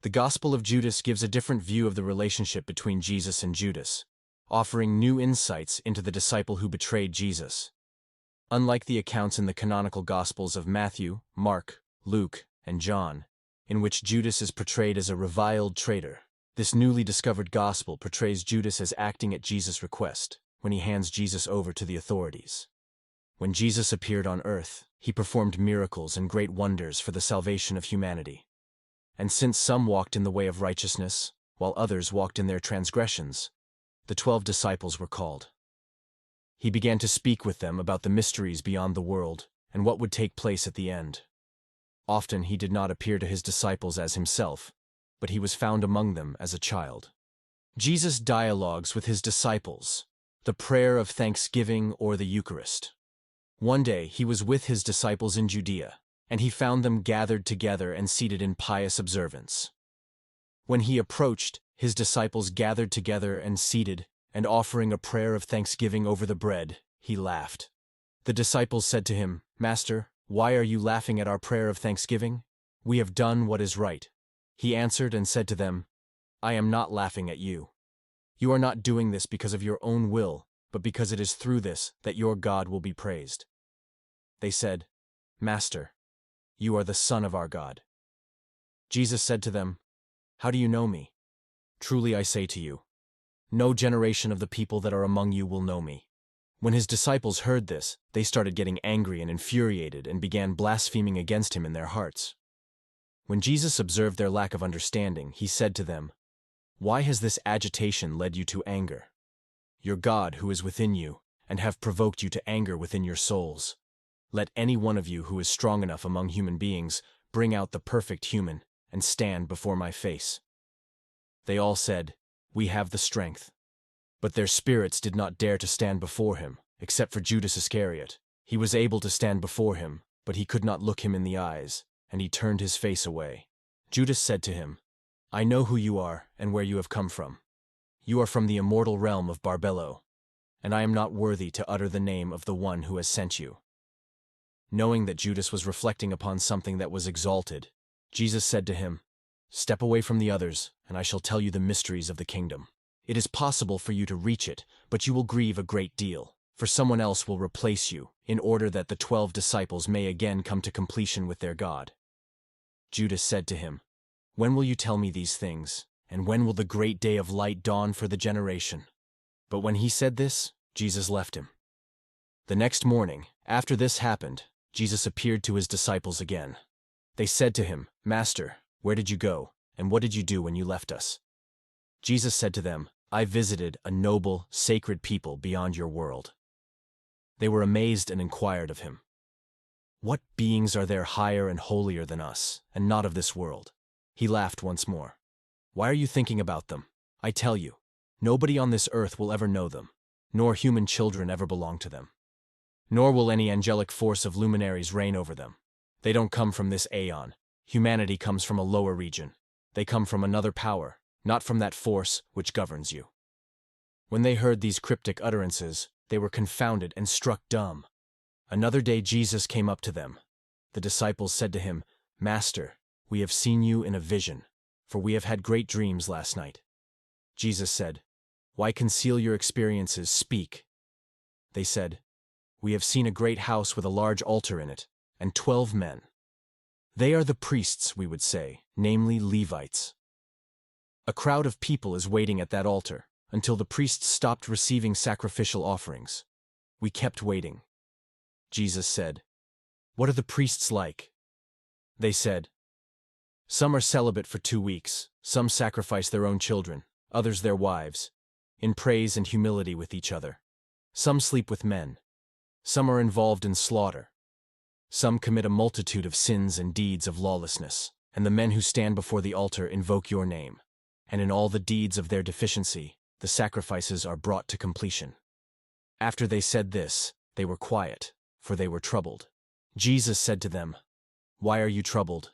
The Gospel of Judas gives a different view of the relationship between Jesus and Judas, offering new insights into the disciple who betrayed Jesus. Unlike the accounts in the canonical Gospels of Matthew, Mark, Luke, and John, in which Judas is portrayed as a reviled traitor, this newly discovered Gospel portrays Judas as acting at Jesus' request when he hands Jesus over to the authorities. When Jesus appeared on earth, he performed miracles and great wonders for the salvation of humanity. And since some walked in the way of righteousness, while others walked in their transgressions, the 12 disciples were called. He began to speak with them about the mysteries beyond the world and what would take place at the end. Often he did not appear to his disciples as himself, but he was found among them as a child. Jesus dialogues with his disciples, the prayer of thanksgiving or the Eucharist. One day he was with his disciples in Judea, and he found them gathered together and seated in pious observance. When he approached, his disciples gathered together and seated, and offering a prayer of thanksgiving over the bread, he laughed. The disciples said to him, "Master, why are you laughing at our prayer of thanksgiving? We have done what is right." He answered and said to them, "I am not laughing at you. You are not doing this because of your own will, but because it is through this that your God will be praised." They said, "Master, you are the Son of our God." Jesus said to them, "How do you know me? Truly I say to you, no generation of the people that are among you will know me." When his disciples heard this, they started getting angry and infuriated and began blaspheming against him in their hearts. When Jesus observed their lack of understanding, he said to them, "Why has this agitation led you to anger? Your God who is within you, and have provoked you to anger within your souls. Let any one of you who is strong enough among human beings bring out the perfect human and stand before my face." They all said, "We have the strength." But their spirits did not dare to stand before him, except for Judas Iscariot. He was able to stand before him, but he could not look him in the eyes, and he turned his face away. Judas said to him, "I know who you are and where you have come from. You are from the immortal realm of Barbello, and I am not worthy to utter the name of the one who has sent you." Knowing that Judas was reflecting upon something that was exalted, Jesus said to him, "Step away from the others, and I shall tell you the mysteries of the kingdom. It is possible for you to reach it, but you will grieve a great deal, for someone else will replace you, in order that the 12 disciples may again come to completion with their God." Judas said to him, "When will you tell me these things, and when will the great day of light dawn for the generation?" But when he said this, Jesus left him. The next morning, after this happened, Jesus appeared to his disciples again. They said to him, "Master, where did you go, and what did you do when you left us?" Jesus said to them, "I visited a noble, sacred people beyond your world." They were amazed and inquired of him, "What beings are there higher and holier than us, and not of this world?" He laughed once more. "Why are you thinking about them? I tell you, nobody on this earth will ever know them, nor human children ever belong to them. Nor will any angelic force of luminaries reign over them. They don't come from this aeon. Humanity comes from a lower region. They come from another power, not from that force which governs you." When they heard these cryptic utterances, they were confounded and struck dumb. Another day Jesus came up to them. The disciples said to him, "Master, we have seen you in a vision, for we have had great dreams last night." Jesus said, "Why conceal your experiences? Speak." They said, "We have seen a great house with a large altar in it, and 12 men. They are the priests, we would say, namely Levites. A crowd of people is waiting at that altar, until the priests stopped receiving sacrificial offerings. We kept waiting." Jesus said, "What are the priests like?" They said, "Some are celibate for 2 weeks, some sacrifice their own children, others their wives, in praise and humility with each other. Some sleep with men. Some are involved in slaughter. Some commit a multitude of sins and deeds of lawlessness, and the men who stand before the altar invoke your name. And in all the deeds of their deficiency, the sacrifices are brought to completion." After they said this, they were quiet, for they were troubled. Jesus said to them, "Why are you troubled?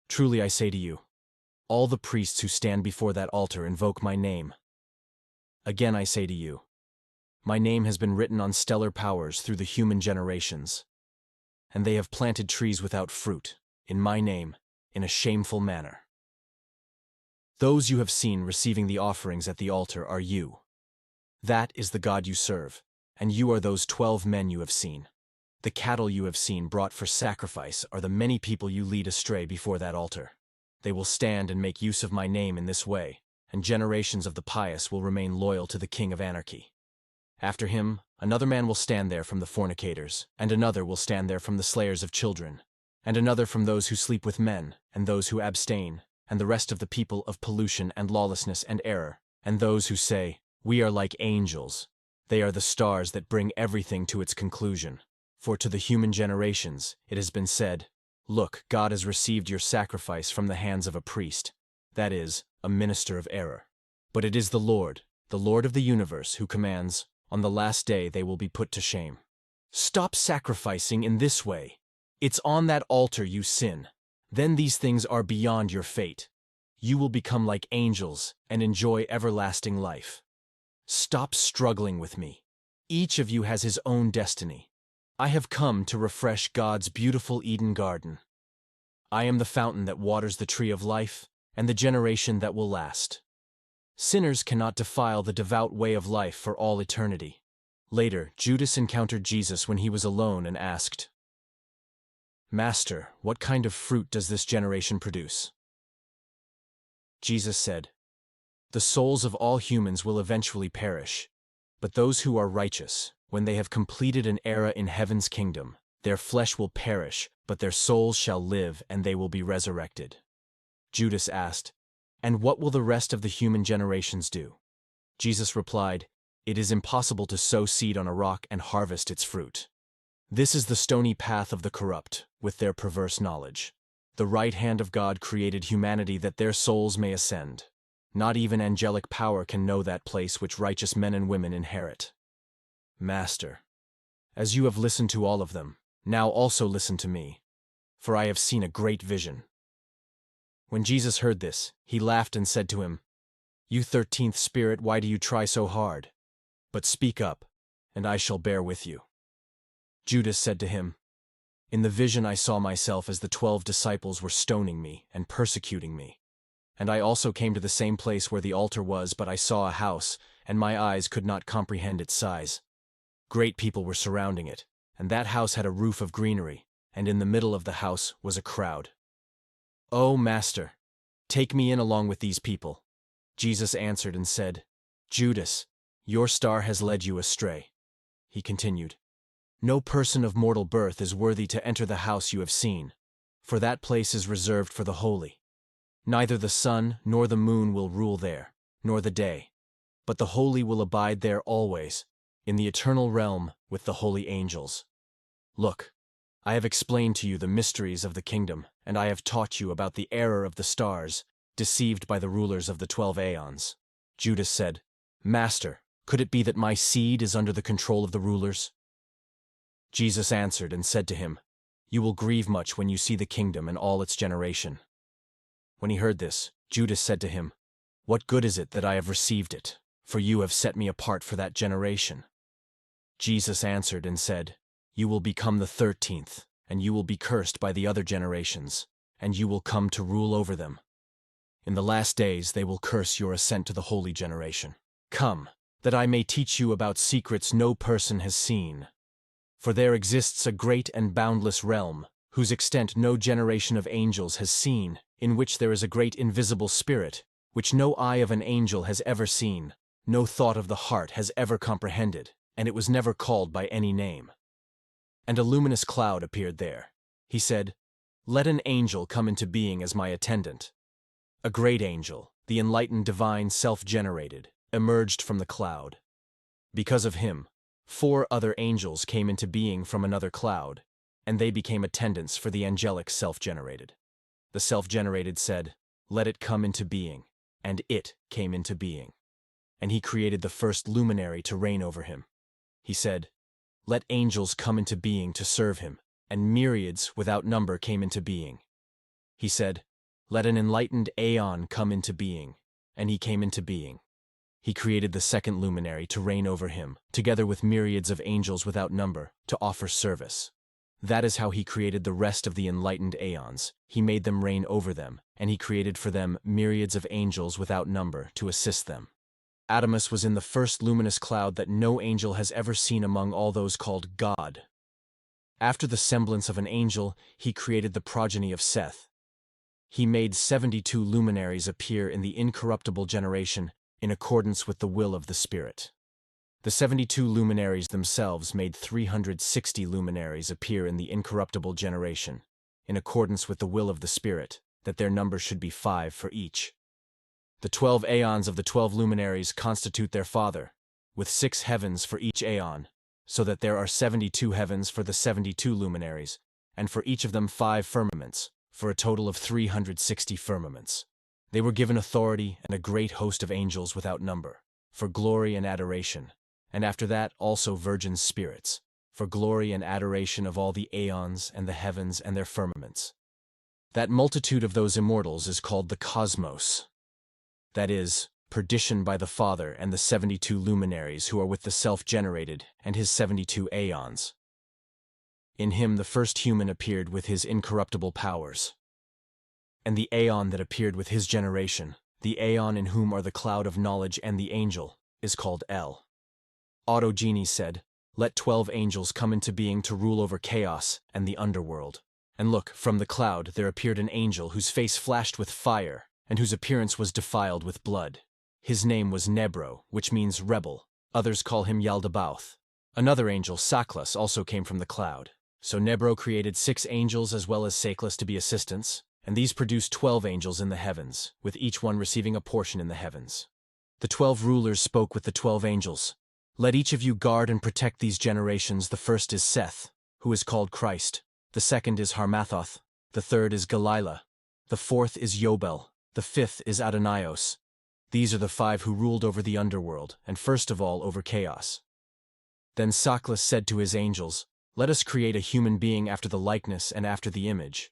Truly I say to you, all the priests who stand before that altar invoke my name. Again I say to you, my name has been written on stellar powers through the human generations, and they have planted trees without fruit, in my name, in a shameful manner. Those you have seen receiving the offerings at the altar are you. That is the God you serve, and you are those 12 men you have seen. The cattle you have seen brought for sacrifice are the many people you lead astray before that altar. They will stand and make use of my name in this way, and generations of the pious will remain loyal to the king of anarchy. After him, another man will stand there from the fornicators, and another will stand there from the slayers of children, and another from those who sleep with men, and those who abstain, and the rest of the people of pollution and lawlessness and error, and those who say, "We are like angels." They are the stars that bring everything to its conclusion. For to the human generations it has been said, "Look, God has received your sacrifice from the hands of a priest," that is, a minister of error. But it is the Lord of the universe, who commands, "On the last day they will be put to shame." Stop sacrificing in this way. It's on that altar you sin. Then these things are beyond your fate. You will become like angels and enjoy everlasting life. Stop struggling with me. Each of you has his own destiny. I have come to refresh God's beautiful Eden garden. I am the fountain that waters the tree of life and the generation that will last. Sinners cannot defile the devout way of life for all eternity. Later, Judas encountered Jesus when he was alone and asked, "Master, what kind of fruit does this generation produce?" Jesus said, "The souls of all humans will eventually perish, but those who are righteous, when they have completed an era in heaven's kingdom, their flesh will perish, but their souls shall live and they will be resurrected." Judas asked, "And what will the rest of the human generations do?" Jesus replied, "It is impossible to sow seed on a rock and harvest its fruit. This is the stony path of the corrupt, with their perverse knowledge. The right hand of God created humanity that their souls may ascend. Not even angelic power can know that place which righteous men and women inherit. Master, as you have listened to all of them, now also listen to me, for I have seen a great vision." When Jesus heard this, he laughed and said to him, "You 13th spirit, why do you try so hard? But speak up, and I shall bear with you." Judas said to him, "In the vision I saw myself as the 12 disciples were stoning me and persecuting me. And I also came to the same place where the altar was, but I saw a house, and my eyes could not comprehend its size. Great people were surrounding it, and that house had a roof of greenery, and in the middle of the house was a crowd. "Oh, Master, take me in along with these people." Jesus answered and said, "Judas, your star has led you astray." He continued, "No person of mortal birth is worthy to enter the house you have seen, for that place is reserved for the holy. Neither the sun nor the moon will rule there, nor the day, but the holy will abide there always, in the eternal realm with the holy angels. Look, I have explained to you the mysteries of the kingdom, and I have taught you about the error of the stars, deceived by the rulers of the 12 aeons." Judas said, "Master, could it be that my seed is under the control of the rulers?" Jesus answered and said to him, "You will grieve much when you see the kingdom and all its generation." When he heard this, Judas said to him, "What good is it that I have received it? For you have set me apart for that generation." Jesus answered and said, "You will become the 13th, and you will be cursed by the other generations, and you will come to rule over them. In the last days they will curse your ascent to the holy generation. Come, that I may teach you about secrets no person has seen. For there exists a great and boundless realm, whose extent no generation of angels has seen, in which there is a great invisible spirit, which no eye of an angel has ever seen, no thought of the heart has ever comprehended, and it was never called by any name." And a luminous cloud appeared there. He said, "Let an angel come into being as my attendant." A great angel, the enlightened divine self-generated, emerged from the cloud. Because of him, 4 other angels came into being from another cloud, and they became attendants for the angelic self-generated. The self-generated said, "Let it come into being," and it came into being. And he created the first luminary to reign over him. He said, "Let angels come into being to serve him," and myriads without number came into being. He said, "Let an enlightened aeon come into being," and he came into being. He created the second luminary to reign over him, together with myriads of angels without number, to offer service. That is how he created the rest of the enlightened aeons. He made them reign over them, and he created for them myriads of angels without number to assist them. Adamus was in the first luminous cloud that no angel has ever seen among all those called God. After the semblance of an angel, he created the progeny of Seth. He made 72 luminaries appear in the incorruptible generation in accordance with the will of the Spirit. The 72 luminaries themselves made 360 luminaries appear in the incorruptible generation, in accordance with the will of the Spirit, that their number should be 5 for each. The 12 aeons of the 12 luminaries constitute their father, with 6 heavens for each aeon, so that there are 72 heavens for the 72 luminaries, and for each of them 5 firmaments, for a total of 360 firmaments. They were given authority and a great host of angels without number, for glory and adoration, and after that also virgin spirits, for glory and adoration of all the aeons and the heavens and their firmaments. That multitude of those immortals is called the cosmos. That is, perdition by the Father and the 72 luminaries who are with the self-generated and his 72 aeons. In him the first human appeared with his incorruptible powers. And the aeon that appeared with his generation, the aeon in whom are the cloud of knowledge and the angel, is called El. Autogenes said, "Let 12 angels come into being to rule over chaos and the underworld." And look, from the cloud there appeared an angel whose face flashed with fire, and whose appearance was defiled with blood. His name was Nebro, which means rebel. Others call him Yaldabaoth. Another angel, Saklas, also came from the cloud. So Nebro created 6 angels as well as Saklas to be assistants, and these produced 12 angels in the heavens, with each one receiving a portion in the heavens. The 12 rulers spoke with the 12 angels. "Let each of you guard and protect these generations. The first is Seth, who is called Christ. The second is Harmathoth. The third is Galilah. The fourth is Yobel. The fifth is Adonios. These are the 5 who ruled over the underworld, and first of all over chaos." Then Saklas said to his angels, "Let us create a human being after the likeness and after the image."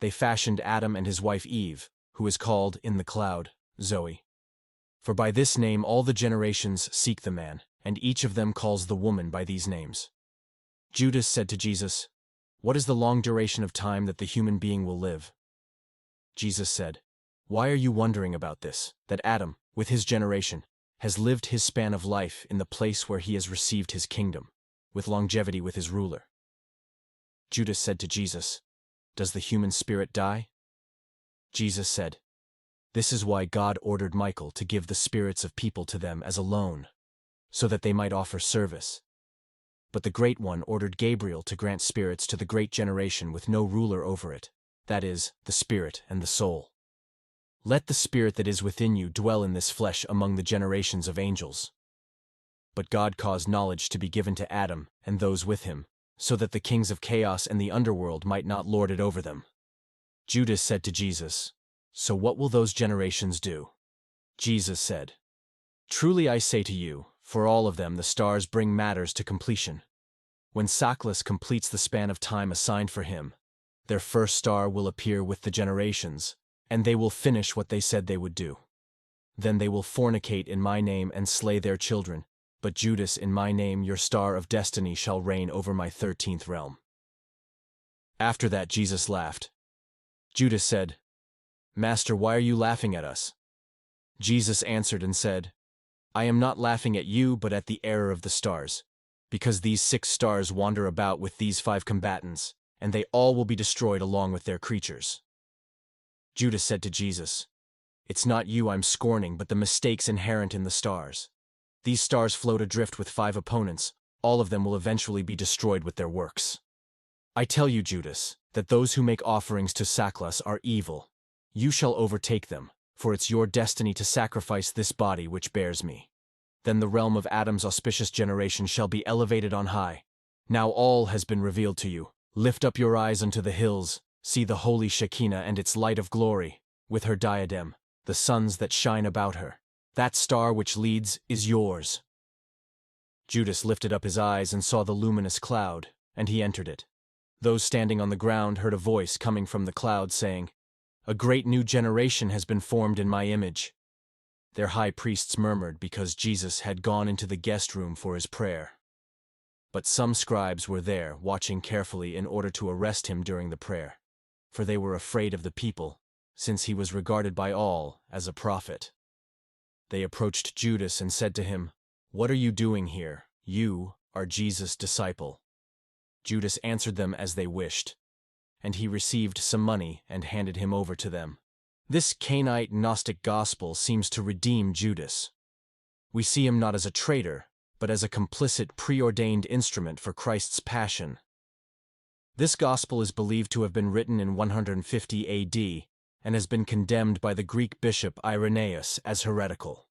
They fashioned Adam and his wife Eve, who is called, in the cloud, Zoe. For by this name all the generations seek the man, and each of them calls the woman by these names. Judas said to Jesus, "What is the long duration of time that the human being will live?" Jesus said, "Why are you wondering about this, that Adam, with his generation, has lived his span of life in the place where he has received his kingdom, with longevity with his ruler?" Judas said to Jesus, "Does the human spirit die?" Jesus said, "This is why God ordered Michael to give the spirits of people to them as a loan, so that they might offer service. But the Great One ordered Gabriel to grant spirits to the great generation with no ruler over it, that is, the spirit and the soul. Let the spirit that is within you dwell in this flesh among the generations of angels. But God caused knowledge to be given to Adam and those with him, so that the kings of chaos and the underworld might not lord it over them." Judas said to Jesus, "So what will those generations do?" Jesus said, "Truly I say to you, for all of them the stars bring matters to completion. When Saklas completes the span of time assigned for him, their first star will appear with the generations, and they will finish what they said they would do. Then they will fornicate in my name and slay their children, but Judas, in my name your star of destiny shall reign over my 13th realm." After that Jesus laughed. Judas said, "Master, why are you laughing at us?" Jesus answered and said, "I am not laughing at you but at the error of the stars, because these 6 stars wander about with these 5 combatants, and they all will be destroyed along with their creatures." Judas said to Jesus, "It's not you I'm scorning but the mistakes inherent in the stars. These stars float adrift with 5 opponents, all of them will eventually be destroyed with their works. I tell you, Judas, that those who make offerings to Saklas are evil. You shall overtake them, for it's your destiny to sacrifice this body which bears me. Then the realm of Adam's auspicious generation shall be elevated on high. Now all has been revealed to you. Lift up your eyes unto the hills, see the holy Shekinah and its light of glory, with her diadem, the suns that shine about her. That star which leads is yours." Judas lifted up his eyes and saw the luminous cloud, and he entered it. Those standing on the ground heard a voice coming from the cloud saying, "A great new generation has been formed in my image." Their high priests murmured because Jesus had gone into the guest room for his prayer. But some scribes were there, watching carefully in order to arrest him during the prayer, for they were afraid of the people, since he was regarded by all as a prophet. They approached Judas and said to him, "What are you doing here? You are Jesus' disciple." Judas answered them as they wished, and he received some money and handed him over to them. This Canaanite Gnostic gospel seems to redeem Judas. We see him not as a traitor, but as a complicit, preordained instrument for Christ's passion. This gospel is believed to have been written in 150 AD and has been condemned by the Greek bishop Irenaeus as heretical.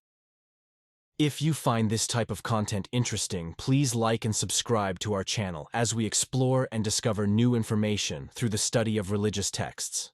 If you find this type of content interesting, please like and subscribe to our channel as we explore and discover new information through the study of religious texts.